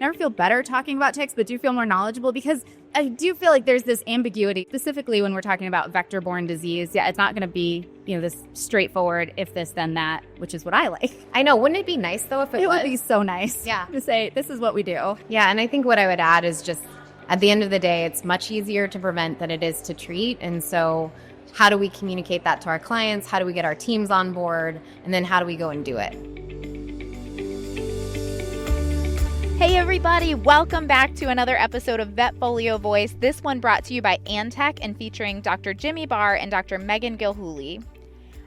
never feel better talking about ticks, but do feel more knowledgeable because I do feel like there's this ambiguity, specifically when we're talking about vector-borne disease. Yeah, it's not going to be, this straightforward, if this, then that, which is what I like. I know. Wouldn't it be nice, though, if it was? It would be so nice to say, this is what we do. Yeah, and I think what I would add is just, at the end of the day, it's much easier to prevent than it is to treat. And so how do we communicate that to our clients? How do we get our teams on board? And then how do we go and do it? Hey everybody, welcome back to another episode of VetFolio Voice. This one brought to you by Antech and featuring Dr. Jimmy Barr and Dr. Megan Gilhooly.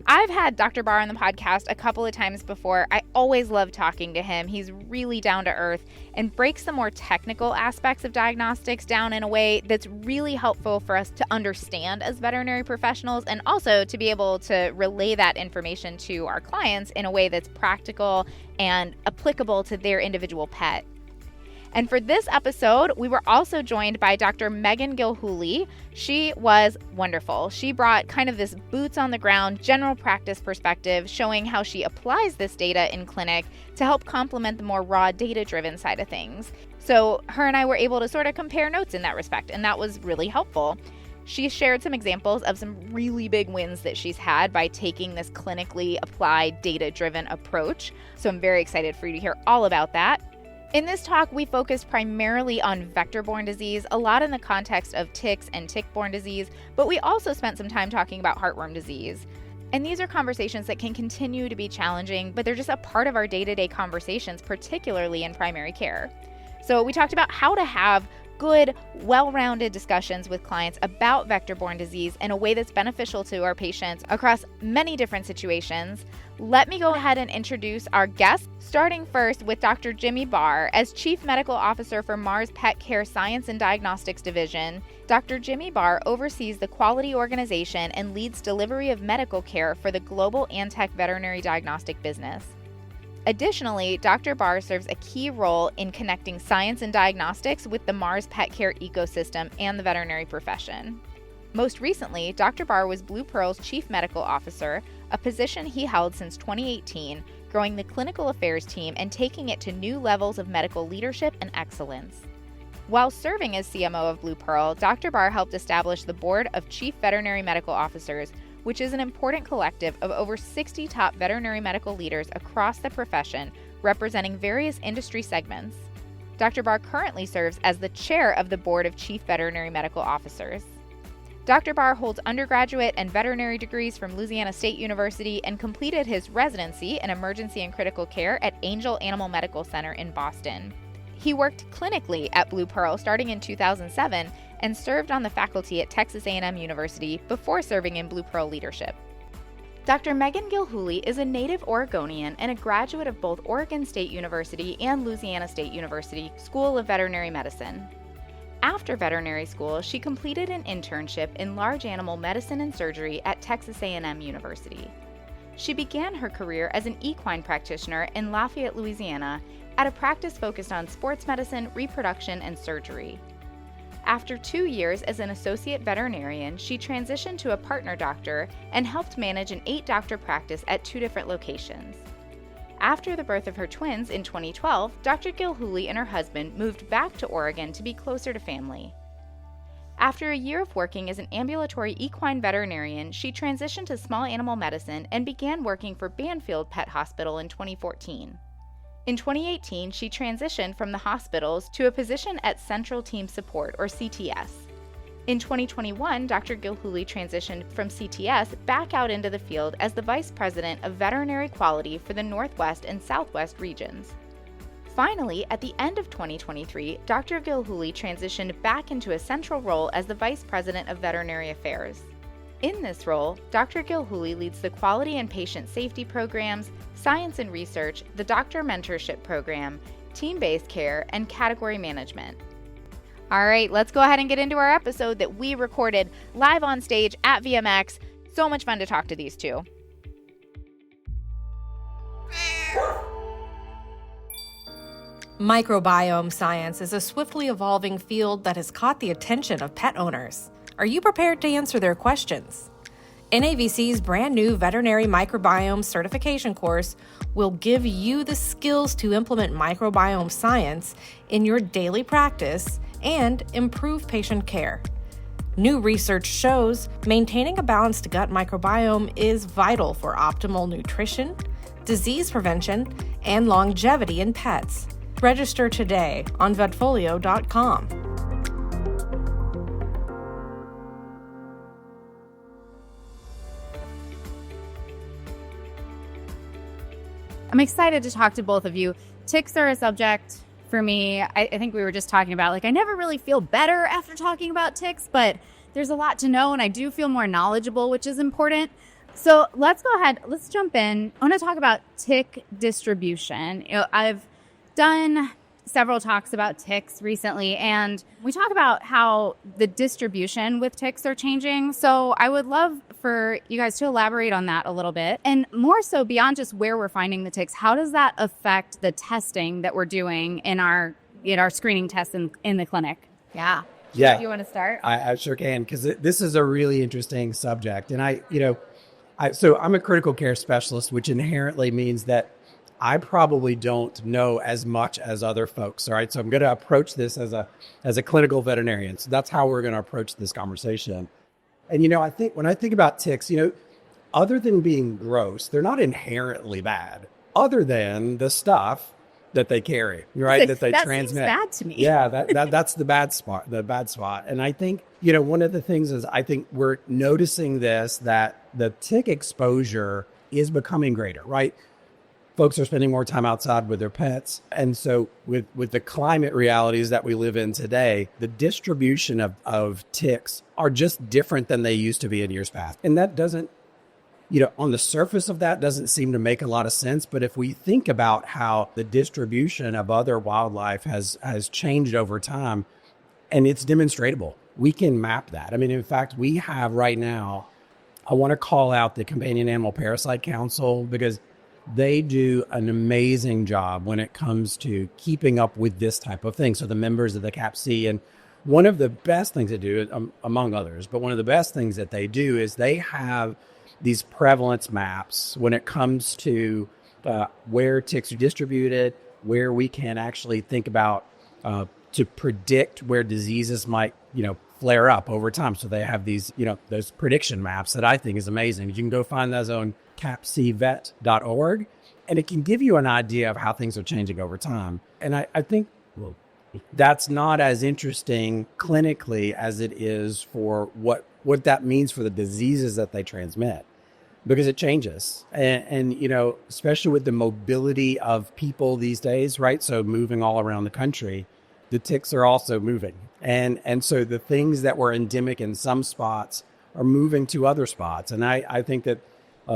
I've had Dr. Barr on the podcast a couple of times before. I always love talking to him. He's really down to earth and breaks the more technical aspects of diagnostics down in a way that's really helpful for us to understand as veterinary professionals, and also to be able to relay that information to our clients in a way that's practical and applicable to their individual pet. And for this episode, we were also joined by Dr. Megan Gilhooly. She was wonderful. She brought kind of this boots on the ground general practice perspective, showing how she applies this data in clinic to help complement the more raw data-driven side of things. So her and I were able to sort of compare notes in that respect, and that was really helpful. She shared some examples of some really big wins that she's had by taking this clinically applied data-driven approach. So I'm very excited for you to hear all about that. In this talk, we focused primarily on vector-borne disease, a lot in the context of ticks and tick-borne disease, but we also spent some time talking about heartworm disease. And these are conversations that can continue to be challenging, but they're just a part of our day-to-day conversations, particularly in primary care. So we talked about how to have good, well-rounded discussions with clients about vector-borne disease in a way that's beneficial to our patients across many different situations. Let me go ahead and introduce our guests, starting first with Dr. Jimmy Barr. As Chief Medical Officer for Mars Pet Care Science and Diagnostics Division, Dr. Jimmy Barr oversees the quality organization and leads delivery of medical care for the global Antech veterinary diagnostic business. Additionally, Dr. Barr serves a key role in connecting science and diagnostics with the Mars Pet Care ecosystem and the veterinary profession. Most recently, Dr. Barr was Blue Pearl's Chief Medical Officer, a position he held since 2018, growing the clinical affairs team and taking it to new levels of medical leadership and excellence. While serving as CMO of Blue Pearl, Dr. Barr helped establish the Board of Chief Veterinary Medical Officers, which is an important collective of over 60 top veterinary medical leaders across the profession, representing various industry segments. Dr. Barr currently serves as the chair of the Board of Chief Veterinary Medical Officers. Dr. Barr holds undergraduate and veterinary degrees from Louisiana State University and completed his residency in emergency and critical care at Angel Animal Medical Center in Boston. He worked clinically at Blue Pearl starting in 2007 and served on the faculty at Texas A&M University before serving in Blue Pearl leadership. Dr. Megan Gilhooly is a native Oregonian and a graduate of both Oregon State University and Louisiana State University School of Veterinary Medicine. After veterinary school, she completed an internship in large animal medicine and surgery at Texas A&M University. She began her career as an equine practitioner in Lafayette, Louisiana, at a practice focused on sports medicine, reproduction, and surgery. After 2 years as an associate veterinarian, she transitioned to a partner doctor and helped manage an 8-doctor practice at 2 different locations. After the birth of her twins in 2012, Dr. Gilhooly and her husband moved back to Oregon to be closer to family. After a year of working as an ambulatory equine veterinarian, she transitioned to small animal medicine and began working for Banfield Pet Hospital in 2014. In 2018, she transitioned from the hospitals to a position at Central Team Support, or CTS. In 2021, Dr. Gilhooly transitioned from CTS back out into the field as the Vice President of Veterinary Quality for the Northwest and Southwest regions. Finally, at the end of 2023, Dr. Gilhooly transitioned back into a central role as the Vice President of Veterinary Affairs. In this role, Dr. Gilhooly leads the quality and patient safety programs, science and research, the doctor mentorship program, team-based care, and category management. All right, let's go ahead and get into our episode that we recorded live on stage at VMX. So much fun to talk to these two. Microbiome science is a swiftly evolving field that has caught the attention of pet owners. Are you prepared to answer their questions? NAVC's brand new veterinary microbiome certification course will give you the skills to implement microbiome science in your daily practice and improve patient care. New research shows maintaining a balanced gut microbiome is vital for optimal nutrition, disease prevention, and longevity in pets. Register today on vetfolio.com. I'm excited to talk to both of you. Ticks are a subject for me. I think we were just talking about, like, I never really feel better after talking about ticks, but there's a lot to know, and I do feel more knowledgeable, which is important. So let's go ahead. Let's jump in. I want to talk about tick distribution. I've done several talks about ticks recently, and we talk about how the distribution with ticks are changing. So I would love for you guys to elaborate on that a little bit. And more so beyond just where we're finding the ticks, how does that affect the testing that we're doing in our screening tests in the clinic? Yeah. Yeah. Do you want to start? I sure can, because this is a really interesting subject. And so I'm a critical care specialist, which inherently means that I probably don't know as much as other folks. All right. So I'm going to approach this as a clinical veterinarian. So that's how we're going to approach this conversation. And, I think when I think about ticks, other than being gross, they're not inherently bad, other than the stuff that they carry, right? That they transmit. That seems bad to me. Yeah, that's the bad spot. And I think, one of the things is I think we're noticing this, that the tick exposure is becoming greater, right? Folks are spending more time outside with their pets. And so with the climate realities that we live in today, the distribution of ticks are just different than they used to be in years past. And that doesn't, on the surface of that doesn't seem to make a lot of sense. But if we think about how the distribution of other wildlife has changed over time, and it's demonstrable, we can map that. I mean, in fact, we have right now, I want to call out the Companion Animal Parasite Council, because they do an amazing job when it comes to keeping up with this type of thing. So the members of the CAPC, and one of the best things they do, among others, but one of the best things that they do is they have these prevalence maps when it comes to where ticks are distributed, where we can actually think about to predict where diseases might, flare up over time. So they have these, those prediction maps that I think is amazing. You can go find those on capcvet.org, and it can give you an idea of how things are changing over time. And I think that's not as interesting clinically as it is for what that means for the diseases that they transmit, because it changes. And especially with the mobility of people these days, right? So moving all around the country, the ticks are also moving. And so the things that were endemic in some spots are moving to other spots. And I think that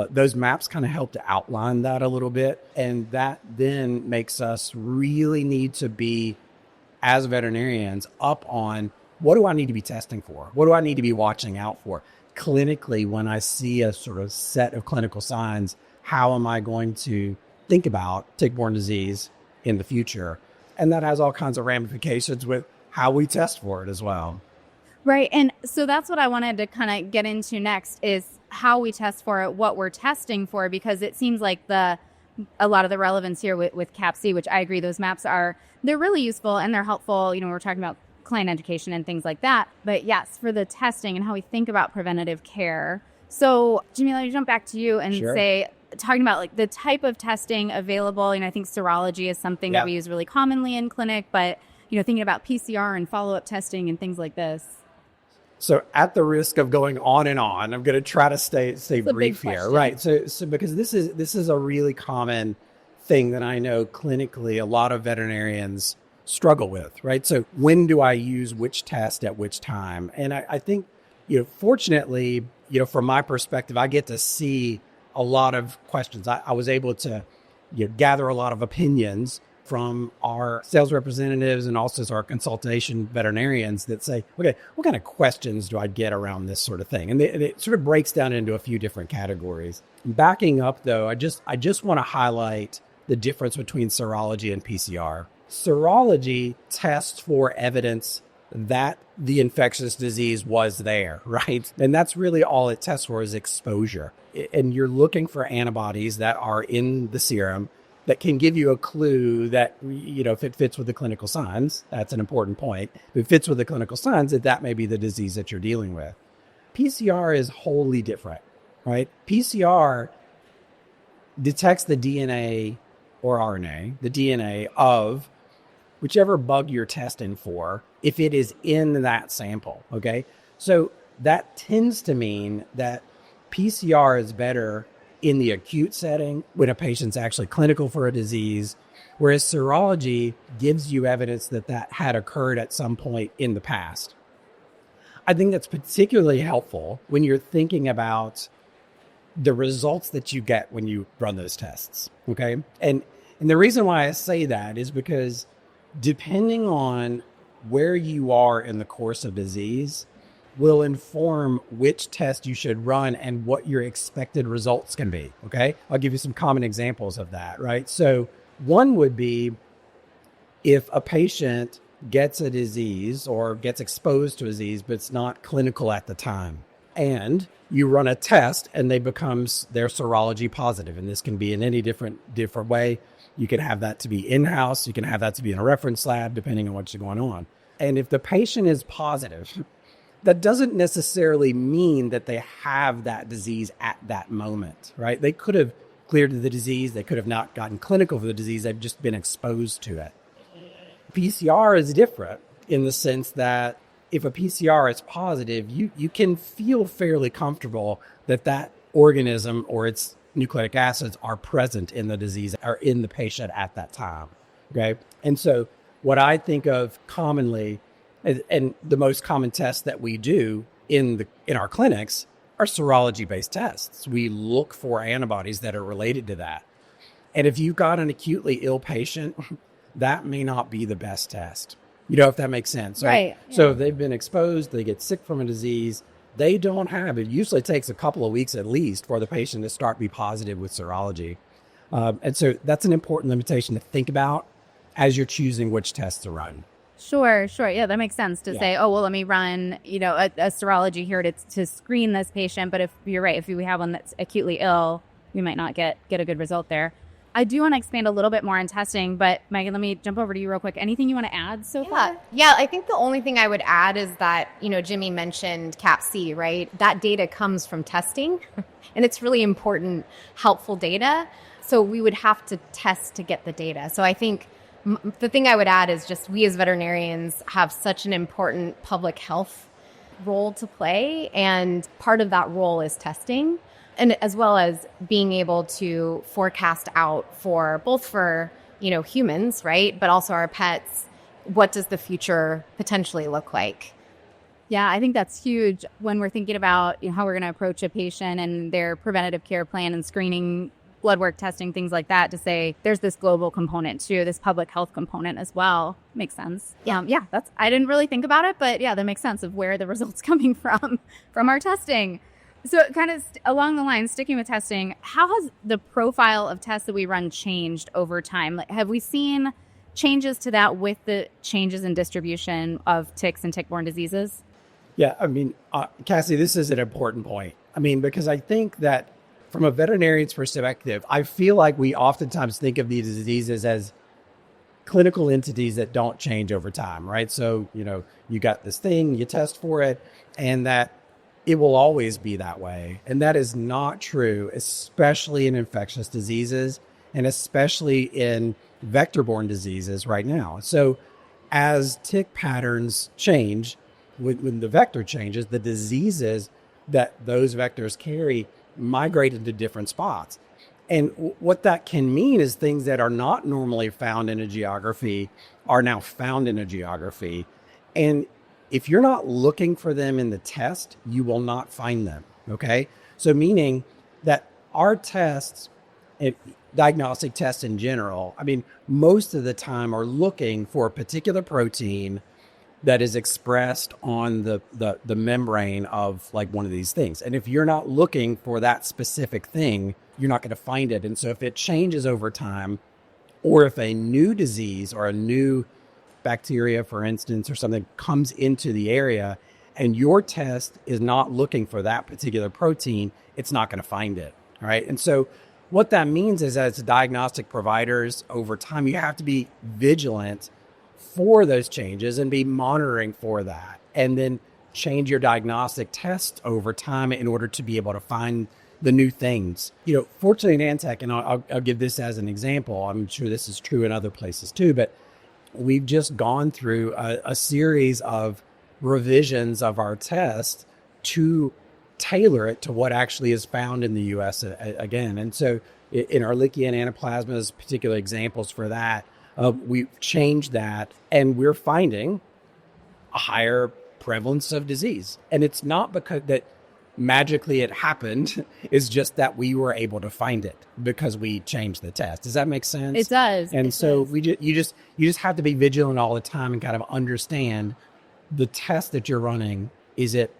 those maps kind of help to outline that a little bit. And that then makes us really need to be, as veterinarians, up on what do I need to be testing for? What do I need to be watching out for? Clinically, when I see a sort of set of clinical signs, how am I going to think about tick-borne disease in the future? And that has all kinds of ramifications with how we test for it as well. Right. And so that's what I wanted to kind of get into next, is how we test for it, what we're testing for, because it seems like a lot of the relevance here with CAPC, which I agree, those maps they're really useful and they're helpful. We're talking about client education and things like that. But yes, for the testing and how we think about preventative care. So Jimmy, let me jump back to you and Sure. talking about like the type of testing available. I think serology is something that we use really commonly in clinic, but thinking about PCR and follow-up testing and things like this. So at the risk of going on and on, I'm going to try to stay brief here. Right. So because this is a really common thing that I know clinically a lot of veterinarians struggle with, right? So when do I use which test at which time? And I think, fortunately, from my perspective, I get to see a lot of questions. I was able to gather a lot of opinions from our sales representatives and also our consultation veterinarians that say, okay, what kind of questions do I get around this sort of thing? And it sort of breaks down into a few different categories. Backing up, though, I just want to highlight the difference between serology and PCR. Serology tests for evidence that the infectious disease was there, right? And that's really all it tests for is exposure. And you're looking for antibodies that are in the serum that can give you a clue that, if it fits with the clinical signs, that's an important point. If it fits with the clinical signs, that may be the disease that you're dealing with. PCR is wholly different, right? PCR detects the DNA or RNA, the DNA of whichever bug you're testing for, if it is in that sample, okay? So that tends to mean that PCR is better in the acute setting when a patient's actually clinical for a disease, whereas serology gives you evidence that had occurred at some point in the past. I think that's particularly helpful when you're thinking about the results that you get when you run those tests, okay? And the reason why I say that is because depending on where you are in the course of disease will inform which test you should run and what your expected results can be, okay? I'll give you some common examples of that, right? So one would be if a patient gets a disease or gets exposed to a disease, but it's not clinical at the time, and you run a test and they're serology positive. And this can be in any different way. You can have that to be in-house. You can have that to be in a reference lab, depending on what's going on. And if the patient is positive, that doesn't necessarily mean that they have that disease at that moment, right? They could have cleared the disease. They could have not gotten clinical for the disease. They've just been exposed to it. PCR is different in the sense that if a PCR is positive, you can feel fairly comfortable that organism or its nucleic acids are present in the disease or in the patient at that time, okay? And so what I think of commonly, and the most common tests that we do in our clinics are serology-based tests. We look for antibodies that are related to that. And if you've got an acutely ill patient, that may not be the best test. If that makes sense. Right. Yeah. So if they've been exposed, they get sick from a disease, they don't have, it usually takes a couple of weeks at least for the patient to start to be positive with serology. And so that's an important limitation to think about as you're choosing which tests to run. Sure. Yeah, that makes sense to say, let me run, a serology here to screen this patient. But if you're right, if we have one that's acutely ill, we might not get a good result there. I do want to expand a little bit more on testing, but Megan, let me jump over to you real quick. Anything you want to add so far? Yeah, I think the only thing I would add is that, Jimmy mentioned CAP-C, right? That data comes from testing, and it's really important, helpful data. So we would have to test to get the data. So I think the thing I would add is just we as veterinarians have such an important public health role to play, and part of that role is testing. And as well as being able to forecast out for humans, right? But also our pets. What does the future potentially look like? Yeah, I think that's huge when we're thinking about how we're going to approach a patient and their preventative care plan and screening, blood work testing, things like that, to say there's this global component too, this public health component as well. Makes sense. Yeah. I didn't really think about it, but yeah, that makes sense of where the results coming from our testing. So kind of along the line, sticking with testing, how has the profile of tests that we run changed over time? Have we seen changes to that with the changes in distribution of ticks and tick-borne diseases? Yeah, Cassie, this is an important point. Because I think that from a veterinarian's perspective, I feel like we oftentimes think of these diseases as clinical entities that don't change over time, right? So, you got this thing, you test for it, and that it will always be that way. And that is not true, especially in infectious diseases and especially in vector-borne diseases right now. So as tick patterns change, when the vector changes, the diseases that those vectors carry migrate into different spots. And what that can mean is things that are not normally found in a geography are now found in a geography. And if you're not looking for them in the test, you will not find them, okay? So meaning that our tests, diagnostic tests in general, most of the time are looking for a particular protein that is expressed on the membrane of like one of these things. And if you're not looking for that specific thing, you're not going to find it. And so if it changes over time, or if a new disease or a new bacteria, for instance, or something comes into the area and your test is not looking for that particular protein, it's not going to find it. All right. And so what that means is, as diagnostic providers over time, you have to be vigilant for those changes and be monitoring for that, and then change your diagnostic test over time in order to be able to find the new things. Fortunately in Antech, and I'll give this as an example, I'm sure this is true in other places too, but we've just gone through a series of revisions of our test to tailor it to what actually is found in the U.S. again. And so in Ehrlichia and Anaplasmas, particular examples for that, we've changed that, and we're finding a higher prevalence of disease. And it's not because that magically it happened, it's just that we were able to find it because we changed the test. Does that make sense? It does. And so you just have to be vigilant all the time and kind of understand the test that you're running. Is it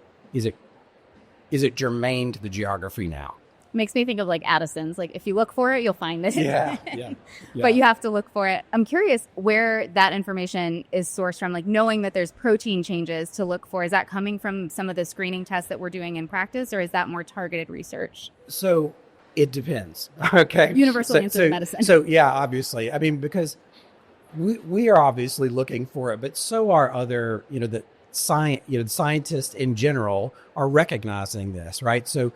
germane to the geography now? Makes me think of like Addison's. Like, if you look for it, you'll find it. Yeah. But you have to look for it. I'm curious where that information is sourced from, like knowing that there's protein changes to look for. Is that coming from some of the screening tests that we're doing in practice, or is that more targeted research? So it depends. Okay. Universal answer to medicine. So yeah, obviously. I mean, because we are obviously looking for it, but so are other, the scientists in general are recognizing this, right? So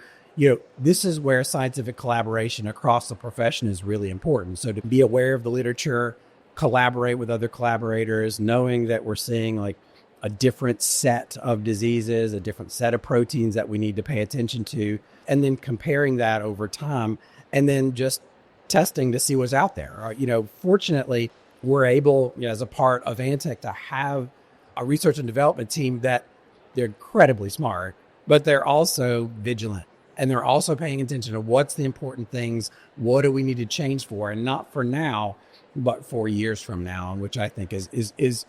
this is where scientific collaboration across the profession is really important. So to be aware of the literature, collaborate with other collaborators, knowing that we're seeing like a different set of diseases, a different set of proteins that we need to pay attention to, and then comparing that over time, and then just testing to see what's out there. Fortunately, we're able, as a part of Antech, to have a research and development team that they're incredibly smart, but they're also vigilant. And they're also paying attention to what's the important things, what do we need to change for, and not for now, but for years from now, which I think is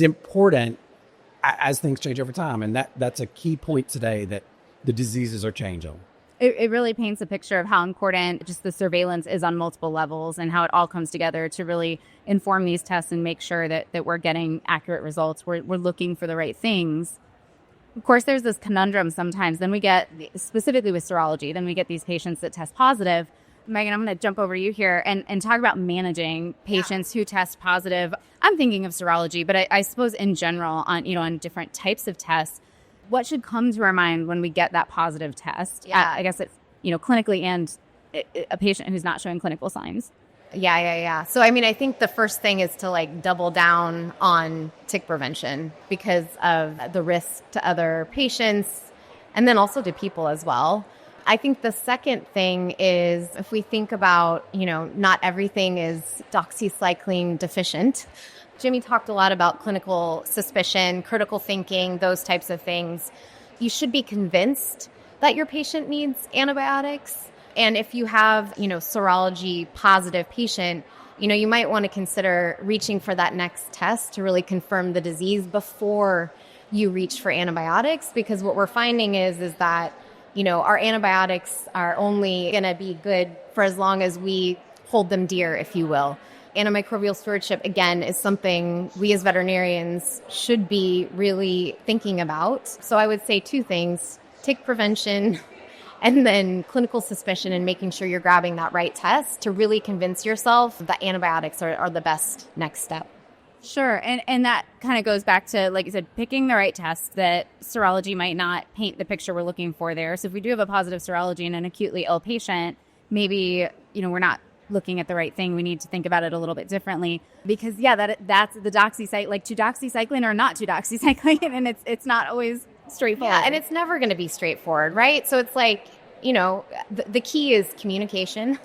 important as things change over time. And that's a key point today, that the diseases are changing. It really paints a picture of how important just the surveillance is on multiple levels, and how it all comes together to really inform these tests and make sure that we're getting accurate results. We're looking for the right things. Of course, there's this conundrum sometimes. Then we get, specifically with serology, then we get these patients that test positive. Megan, I'm going to jump over to you here and talk about managing patients who test positive. I'm thinking of serology, but I suppose in general on different types of tests, what should come to our mind when we get that positive test? Yeah. I guess it's, clinically and a patient who's not showing clinical signs. Yeah. So, I think the first thing is to double down on tick prevention because of the risk to other patients and then also to people as well. I think the second thing is, if we think about, not everything is doxycycline deficient. Jimmy talked a lot about clinical suspicion, critical thinking, those types of things. You should be convinced that your patient needs antibiotics. And if you have, serology positive patient, you might want to consider reaching for that next test to really confirm the disease before you reach for antibiotics. Because what we're finding is that, our antibiotics are only going to be good for as long as we hold them dear, if you will. Antimicrobial stewardship, again, is something we as veterinarians should be really thinking about. So I would say two things: tick prevention, and then clinical suspicion, and making sure you're grabbing that right test to really convince yourself that antibiotics are the best next step. Sure. And that kind of goes back to, like you said, picking the right test. That serology might not paint the picture we're looking for there. So if we do have a positive serology in an acutely ill patient, maybe, we're not looking at the right thing. We need to think about it a little bit differently, because that's the doxycycline, like to doxycycline or not to doxycycline. And it's not always straightforward. Yeah, and it's never going to be straightforward, right? So it's like, the key is communication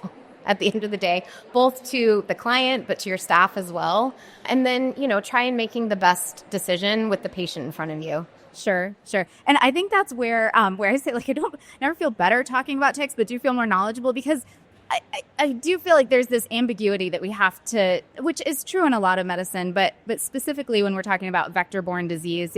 at the end of the day, both to the client, but to your staff as well. And then, try and making the best decision with the patient in front of you. Sure. And I think that's where I say, I never feel better talking about ticks, but do feel more knowledgeable, because I do feel like there's this ambiguity that we have to, which is true in a lot of medicine, but specifically when we're talking about vector-borne disease,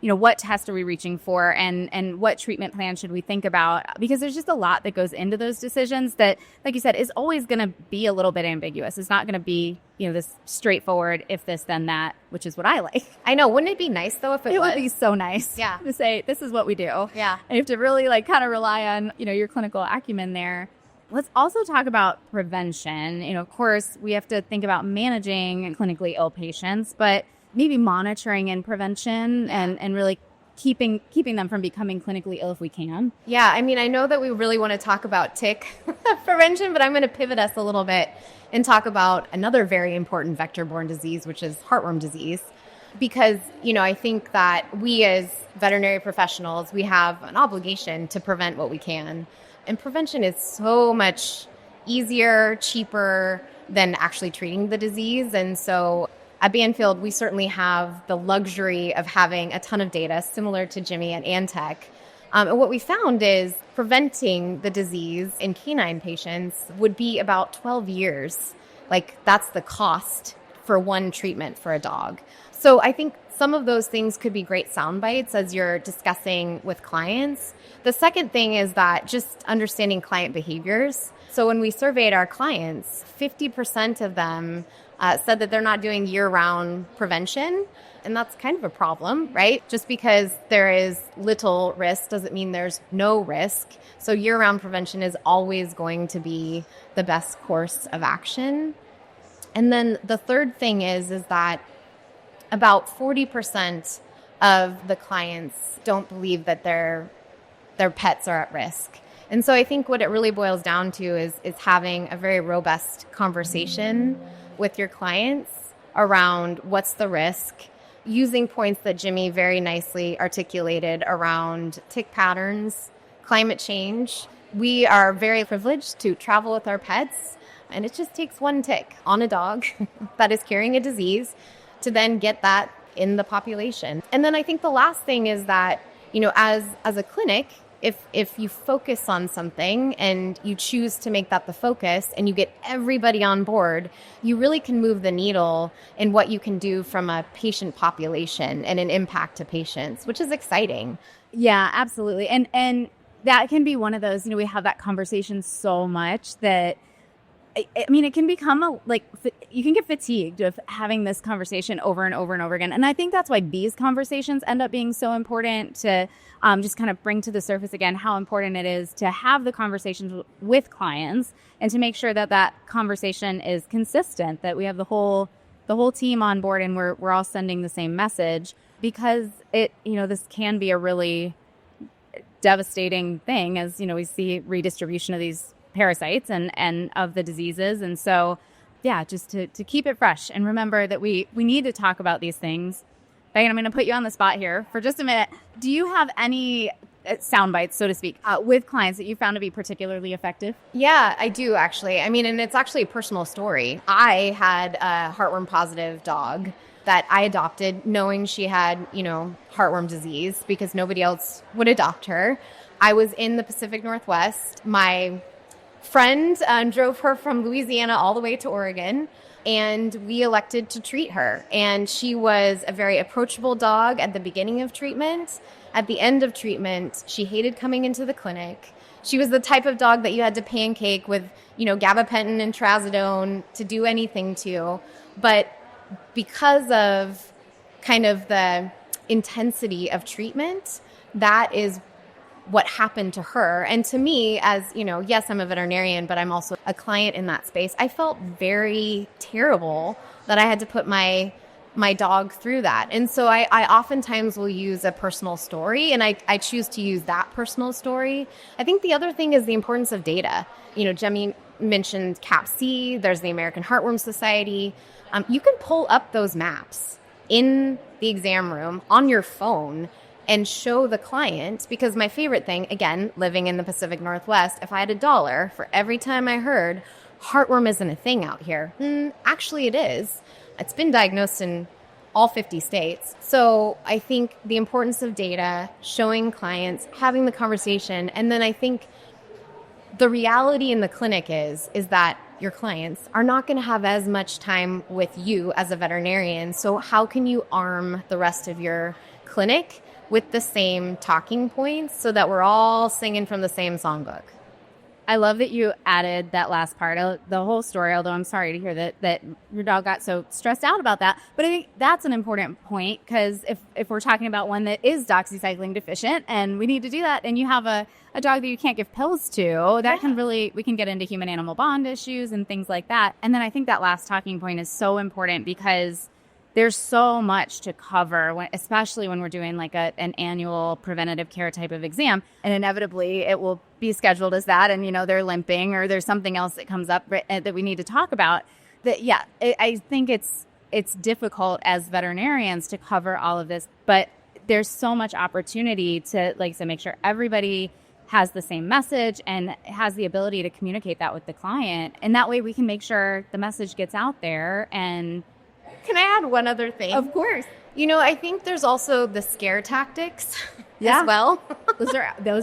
what test are we reaching for, and what treatment plan should we think about? Because there's just a lot that goes into those decisions that, like you said, is always going to be a little bit ambiguous. It's not going to be, this straightforward, if this, then that, which is what I like. I know. Wouldn't it be nice, though, if it was? Would be so nice to say, this is what we do. Yeah. And you have to really kind of rely on, your clinical acumen there. Let's also talk about prevention. Of course, we have to think about managing clinically ill patients, but maybe monitoring and prevention and really keeping them from becoming clinically ill if we can. Yeah, I mean, I know that we really want to talk about tick prevention, but I'm going to pivot us a little bit and talk about another very important vector-borne disease, which is heartworm disease. Because, I think that we as veterinary professionals, we have an obligation to prevent what we can. And prevention is so much easier, cheaper than actually treating the disease. And so at Banfield, we certainly have the luxury of having a ton of data similar to Jimmy and Antec. And what we found is preventing the disease in canine patients would be about 12 years. That's the cost for one treatment for a dog. So I think some of those things could be great sound bites as you're discussing with clients. The second thing is that just understanding client behaviors. So when we surveyed our clients, 50% of them said that they're not doing year-round prevention. And that's kind of a problem, right? Just because there is little risk doesn't mean there's no risk. So year-round prevention is always going to be the best course of action. And then the third thing is that about 40% of the clients don't believe that their pets are at risk. And so I think what it really boils down to is having a very robust conversation with your clients around what's the risk, using points that Jimmy very nicely articulated around tick patterns, climate change. We are very privileged to travel with our pets, and it just takes one tick on a dog that is carrying a disease to then get that in the population. And then I think the last thing is that, as a clinic, if you focus on something and you choose to make that the focus and you get everybody on board, you really can move the needle in what you can do from a patient population and an impact to patients, which is exciting. Yeah, absolutely. And that can be one of those, we have that conversation so much that it can become you can get fatigued of having this conversation over and over and over again. And I think that's why these conversations end up being so important to just kind of bring to the surface again how important it is to have the conversations with clients and to make sure that that conversation is consistent, that we have the whole team on board and we're all sending the same message, because this can be a really devastating thing as, we see redistribution of these parasites and of the diseases. And so, just to keep it fresh and remember that we need to talk about these things. Megan, I'm going to put you on the spot here for just a minute. Do you have any sound bites, so to speak, with clients that you found to be particularly effective? Yeah, I do actually. And it's actually a personal story. I had a heartworm positive dog that I adopted knowing she had, heartworm disease because nobody else would adopt her. I was in the Pacific Northwest. My friend drove her from Louisiana all the way to Oregon, and we elected to treat her. And she was a very approachable dog at the beginning of treatment. At the end of treatment, she hated coming into the clinic. She was the type of dog that you had to pancake with, gabapentin and trazodone to do anything to. But because of kind of the intensity of treatment, that is what happened to her. And to me, as yes, I'm a veterinarian, but I'm also a client in that space. I felt very terrible that I had to put my dog through that. And so I oftentimes will use a personal story, and I choose to use that personal story. I think the other thing is the importance of data. Jemmy mentioned CAPC, there's the American Heartworm Society. You can pull up those maps in the exam room on your phone and show the client, because my favorite thing, again, living in the Pacific Northwest, if I had $1 for every time I heard heartworm isn't a thing out here, actually it is. It's been diagnosed in all 50 states. So I think the importance of data, showing clients, having the conversation, and then I think the reality in the clinic is that your clients are not going to have as much time with you as a veterinarian. So how can you arm the rest of your clinic with the same talking points so that we're all singing from the same songbook? I love that you added that last part of the whole story, although I'm sorry to hear that your dog got so stressed out about that. But I think that's an important point, because if we're talking about one that is doxycycline deficient and we need to do that, and you have a dog that you can't give pills to, that can really, we can get into human-animal bond issues and things like that. And then I think that last talking point is so important, because there's so much to cover, especially when we're doing like an annual preventative care type of exam. And inevitably, it will be scheduled as that. And, they're limping, or there's something else that comes up that we need to talk about. I think it's difficult as veterinarians to cover all of this. But there's so much opportunity to, like I said, make sure everybody has the same message and has the ability to communicate that with the client. And that way we can make sure the message gets out there. And can I add one other thing? Of course. I think there's also the scare tactics as well. Those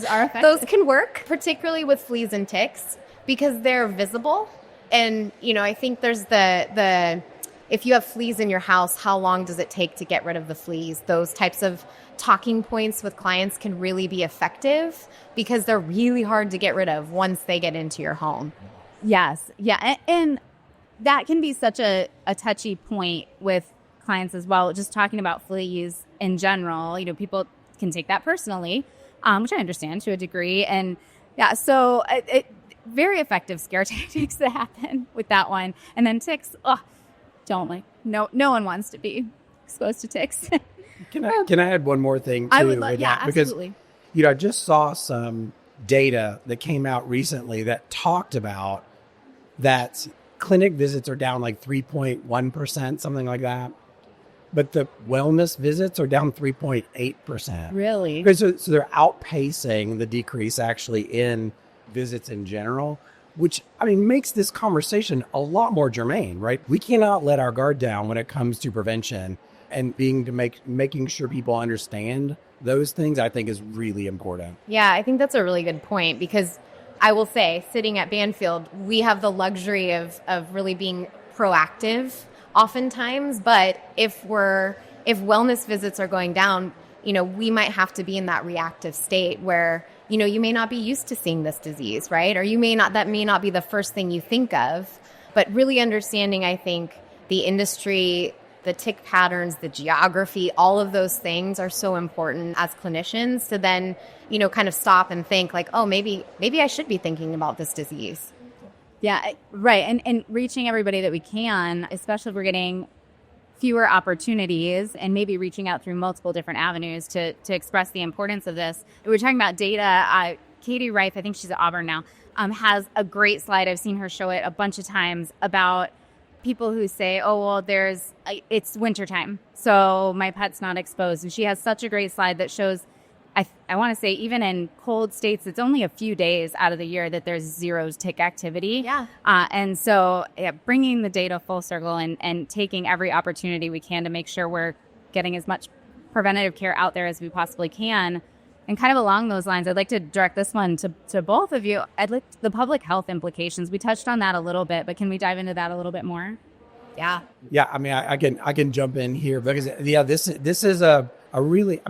are effective. Those can work, particularly with fleas and ticks, because they're visible. And, I think there's the if you have fleas in your house, how long does it take to get rid of the fleas? Those types of talking points with clients can really be effective, because they're really hard to get rid of once they get into your home. Yes. Yeah. And that can be such a touchy point with clients as well. Just talking about fleas in general, people can take that personally, which I understand to a degree. And so very effective scare tactics that happen with that one. And then ticks, no one wants to be exposed to ticks. Can I add one more thing too? I would love, absolutely. Because, I just saw some data that came out recently that talked about that clinic visits are down like 3.1%, something like that. But the wellness visits are down 3.8%. Really? So they're outpacing the decrease actually in visits in general, which, makes this conversation a lot more germane, right? We cannot let our guard down when it comes to prevention, and making sure people understand those things, I think, is really important. Yeah, I think that's a really good point, because I will say, sitting at Banfield, we have the luxury of really being proactive oftentimes. But if wellness visits are going down, we might have to be in that reactive state where, you may not be used to seeing this disease, right? Or that may not be the first thing you think of. But really understanding, I think, the industry, the tick patterns, the geography, all of those things are so important as clinicians to then, kind of stop and think like, oh, maybe I should be thinking about this disease. Yeah, right. And reaching everybody that we can, especially if we're getting fewer opportunities, and maybe reaching out through multiple different avenues to express the importance of this. We're talking about data. Katie Reif, I think she's at Auburn now, has a great slide. I've seen her show it a bunch of times about people who say, oh, well, it's wintertime, so my pet's not exposed. And she has such a great slide that shows, I want to say, even in cold states, it's only a few days out of the year that there's zero tick activity. Yeah. And so bringing the data full circle and taking every opportunity we can to make sure we're getting as much preventative care out there as we possibly can. And kind of along those lines, I'd like to direct this one to both of you. I'd like the public health implications. We touched on that a little bit, but can we dive into that a little bit more? Yeah. Yeah. I can jump in here because this is a really,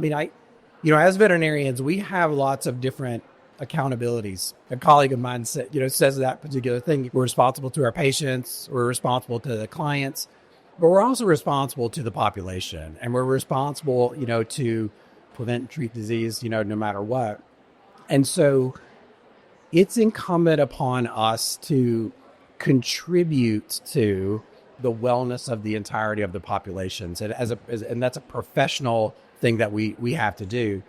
as veterinarians, we have lots of different accountabilities. A colleague of mine says that particular thing. We're responsible to our patients. We're responsible to the clients, but we're also responsible to the population, and we're responsible, to prevent and treat disease, no matter what. And so it's incumbent upon us to contribute to the wellness of the entirety of the populations. And and that's a professional thing that we have to do.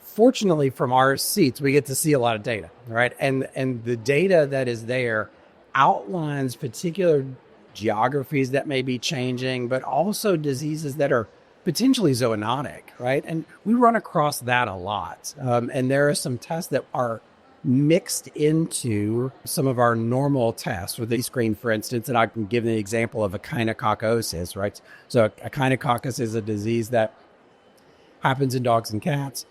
Fortunately, from our seats, we get to see a lot of data, right? And the data that is there outlines particular geographies that may be changing, but also diseases that are potentially zoonotic, right? And we run across that a lot. And there are some tests that are mixed into some of our normal tests with the screen, for instance, and I can give the example of echinococcosis, right? So echinococcus is a disease that happens in dogs and cats,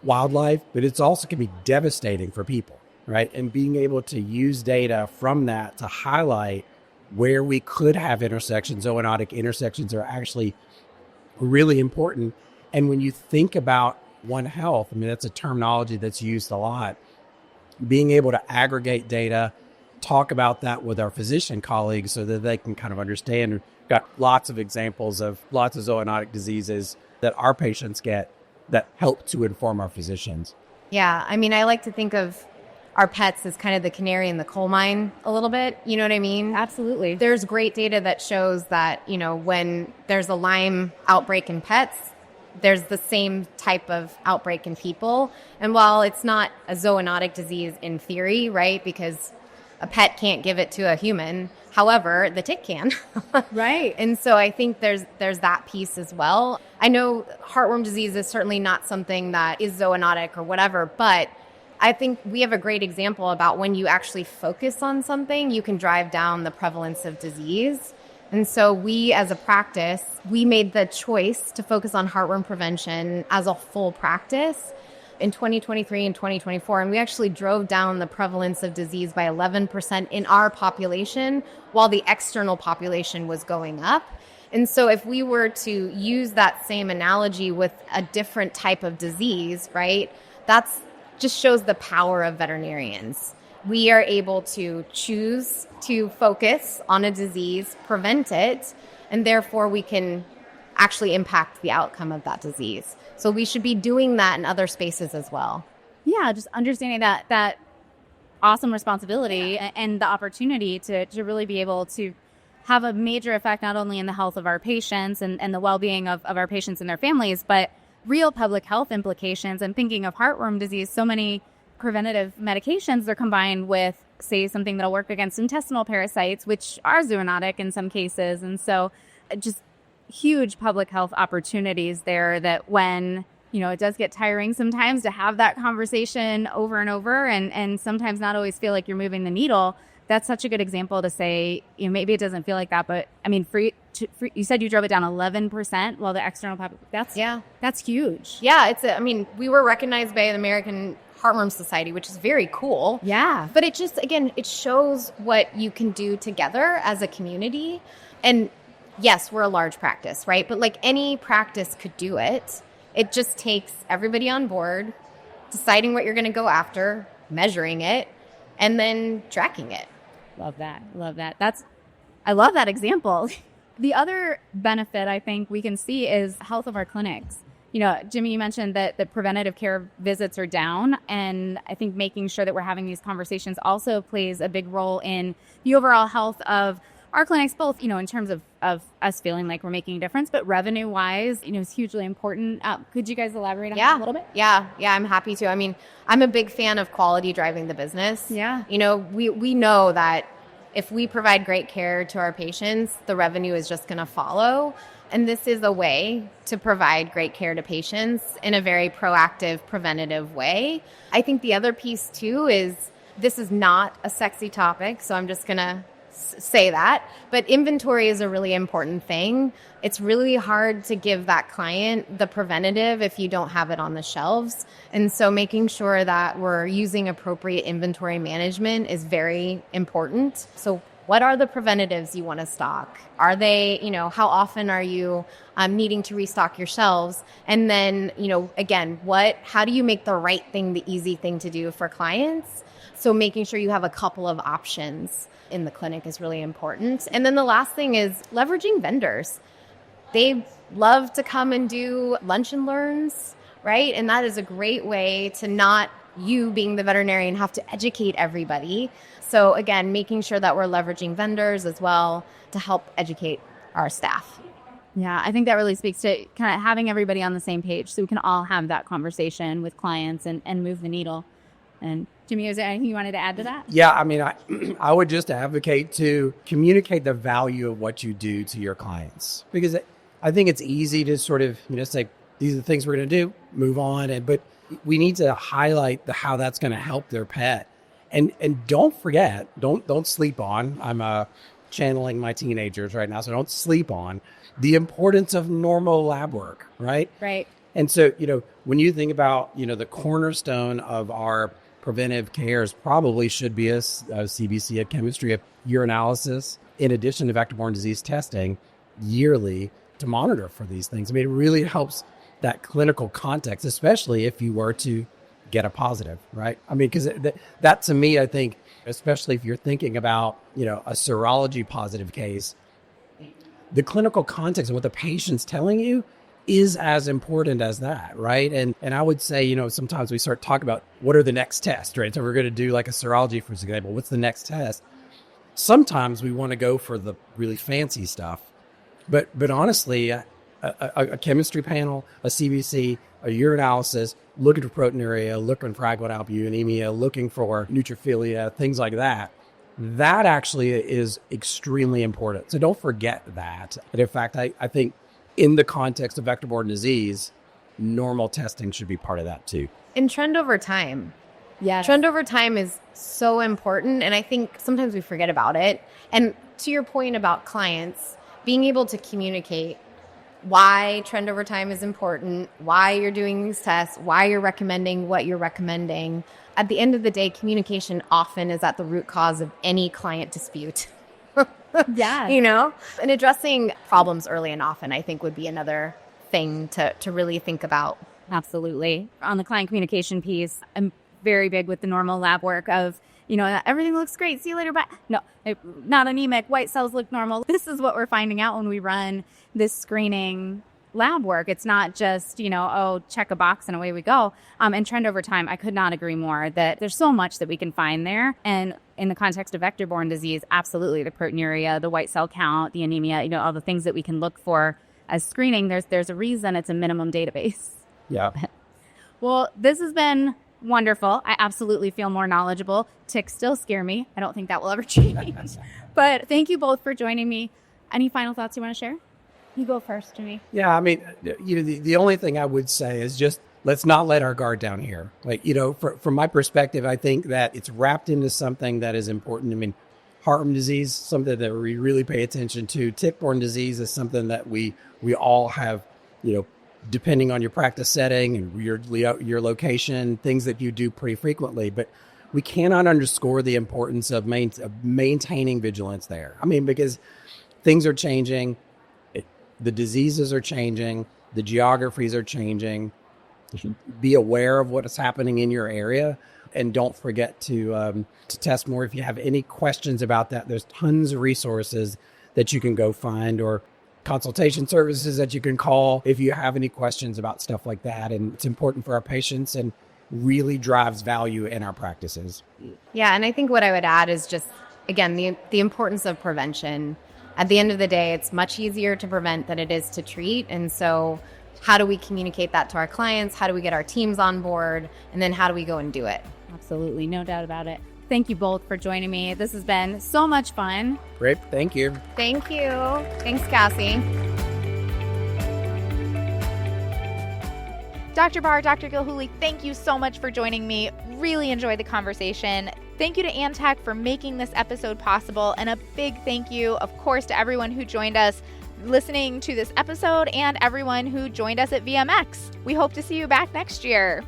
wildlife, but it's also can be devastating for people, right? And being able to use data from that to highlight where we could have intersections. Zoonotic intersections are actually really important. And when you think about One Health, I mean, that's a terminology that's used a lot. Being able to aggregate data, talk about that with our physician colleagues so that they can kind of understand. We've got lots of examples of lots of zoonotic diseases that our patients get that help to inform our physicians. Yeah, I mean, I like to think of our pets as kind of the canary in the coal mine a little bit. You know what I mean? Absolutely. There's great data that shows that, when there's a Lyme outbreak in pets, there's the same type of outbreak in people. And while it's not a zoonotic disease in theory, right, because a pet can't give it to a human, however, the tick can. Right. And so I think there's that piece as well. I know heartworm disease is certainly not something that is zoonotic or whatever, but I think we have a great example about when you actually focus on something, you can drive down the prevalence of disease. And so we, as a practice, we made the choice to focus on heartworm prevention as a full practice in 2023 and 2024. And we actually drove down the prevalence of disease by 11% in our population while the external population was going up. And so if we were to use that same analogy with a different type of disease, right, that's just shows the power of veterinarians. We are able to choose to focus on a disease, prevent it, and therefore we can actually impact the outcome of that disease. So we should be doing that in other spaces as well. Yeah, just understanding that awesome responsibility and the opportunity to really be able to have a major effect not only in the health of our patients and the well-being of our patients and their families, but real public health implications. And thinking of heartworm disease, so many preventative medications are combined with, say, something that'll work against intestinal parasites, which are zoonotic in some cases. And so just huge public health opportunities there that when, it does get tiring sometimes to have that conversation over and over and sometimes not always feel like you're moving the needle. That's such a good example to say, maybe it doesn't feel like that, but I mean, you said you drove it down 11% while the external population, that's huge. Yeah, we were recognized by the American Heartworm Society, which is very cool. Yeah. But it just, again, it shows what you can do together as a community. And yes, we're a large practice, right? But like any practice could do it. It just takes everybody on board, deciding what you're going to go after, measuring it, and then tracking it. Love that. I love that example. The other benefit I think we can see is health of our clinics. Jimmy, you mentioned that the preventative care visits are down, and I think making sure that we're having these conversations also plays a big role in the overall health of our clinics, both, in terms of us feeling like we're making a difference, but revenue-wise, is hugely important. Could you guys elaborate on that a little bit? Yeah, I'm happy to. I'm a big fan of quality driving the business. Yeah. We know that if we provide great care to our patients, the revenue is just going to follow. And this is a way to provide great care to patients in a very proactive, preventative way. I think the other piece, too, is this is not a sexy topic, so I'm just going to say that. But inventory is a really important thing. It's really hard to give that client the preventative if you don't have it on the shelves. And so making sure that we're using appropriate inventory management is very important. So what are the preventatives you want to stock? Are they, how often are you needing to restock your shelves? And then, again, how do you make the right thing the easy thing to do for clients? So making sure you have a couple of options in the clinic is really important. And then the last thing is leveraging vendors. They love to come and do lunch and learns, right? And that is a great way to not you being the veterinarian have to educate everybody. So again, making sure that we're leveraging vendors as well to help educate our staff. Yeah, I think that really speaks to kind of having everybody on the same page so we can all have that conversation with clients and move the needle. And Jimmy, is there anything you wanted to add to that? Yeah, I would just advocate to communicate the value of what you do to your clients, because I think it's easy to sort of, say, these are the things we're going to do, move on. But we need to highlight how that's going to help their pet. And don't forget, don't sleep on, I'm channeling my teenagers right now, so don't sleep on the importance of normal lab work, right? Right. And so, when you think about, the cornerstone of our preventive cares probably should be a CBC, a chemistry, a urinalysis, in addition to vector-borne disease testing yearly to monitor for these things. I mean, it really helps that clinical context, especially if you were to get a positive, right? I mean, because that to me, I think, especially if you're thinking about, a serology positive case, the clinical context and what the patient's telling you is as important as that, right? And I would say, sometimes we start talking about what are the next tests, right? So we're going to do like a serology, for example. What's the next test? Sometimes we want to go for the really fancy stuff, but honestly, a chemistry panel, a CBC, a urinalysis, looking for proteinuria, looking for albuminemia, looking for neutrophilia, things like that. That actually is extremely important. So don't forget that. And in fact, I think in the context of vector-borne disease, normal testing should be part of that too. And trend over time. Yes. Trend over time is so important. And I think sometimes we forget about it. And to your point about clients, being able to communicate why trend over time is important, why you're doing these tests, why you're recommending what you're recommending. At the end of the day, communication often is at the root cause of any client dispute. Yeah. And addressing problems early and often, I think, would be another thing to really think about. Absolutely. On the client communication piece, I'm very big with the normal lab work of, everything looks great. See you later. Bye. No, not anemic. White cells look normal. This is what we're finding out when we run this screening lab work. It's not just, check a box and away we go. And trend over time, I could not agree more that there's so much that we can find there. And in the context of vector-borne disease, absolutely the proteinuria, the white cell count, the anemia, all the things that we can look for as screening. There's a reason it's a minimum database. Yeah. Well, this has been wonderful. I absolutely feel more knowledgeable. Ticks still scare me. I don't think that will ever change. But thank you both for joining me. Any final thoughts you want to share? You go first, Jimmy. Yeah, I mean, the only thing I would say is just let's not let our guard down here. Like, from my perspective, I think that it's wrapped into something that is important. I mean, heart disease, something that we really pay attention to. Tick-borne disease is something that we all have, depending on your practice setting and your location, things that you do pretty frequently. But we cannot underscore the importance of maintaining vigilance there. I mean, because things are changing. The diseases are changing. The geographies are changing. Be aware of what is happening in your area. And don't forget to test more. If you have any questions about that, there's tons of resources that you can go find or consultation services that you can call if you have any questions about stuff like that. And it's important for our patients and really drives value in our practices. Yeah, and I think what I would add is just, again, the importance of prevention. At the end of the day, it's much easier to prevent than it is to treat. And so how do we communicate that to our clients? How do we get our teams on board? And then how do we go and do it? Absolutely. No doubt about it. Thank you both for joining me. This has been so much fun. Great. Thank you. Thank you. Thanks, Cassie. Dr. Barr, Dr. Gilhooly, thank you so much for joining me. Really enjoyed the conversation. Thank you to Antech for making this episode possible. And a big thank you, of course, to everyone who joined us listening to this episode and everyone who joined us at VMX. We hope to see you back next year.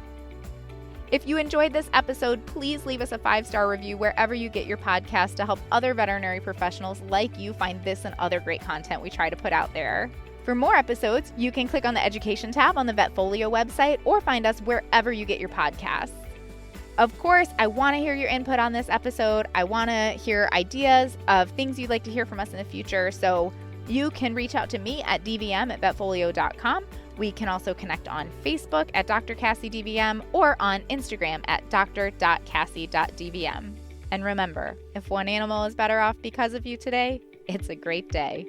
If you enjoyed this episode, please leave us a 5-star review wherever you get your podcast to help other veterinary professionals like you find this and other great content we try to put out there. For more episodes, you can click on the Education tab on the VetFolio website or find us wherever you get your podcasts. Of course, I want to hear your input on this episode. I want to hear ideas of things you'd like to hear from us in the future. So you can reach out to me at dvm@vetfolio.com. We can also connect on Facebook at Dr. Cassie DVM or on Instagram at dr.cassie.dvm. And remember, if one animal is better off because of you today, it's a great day.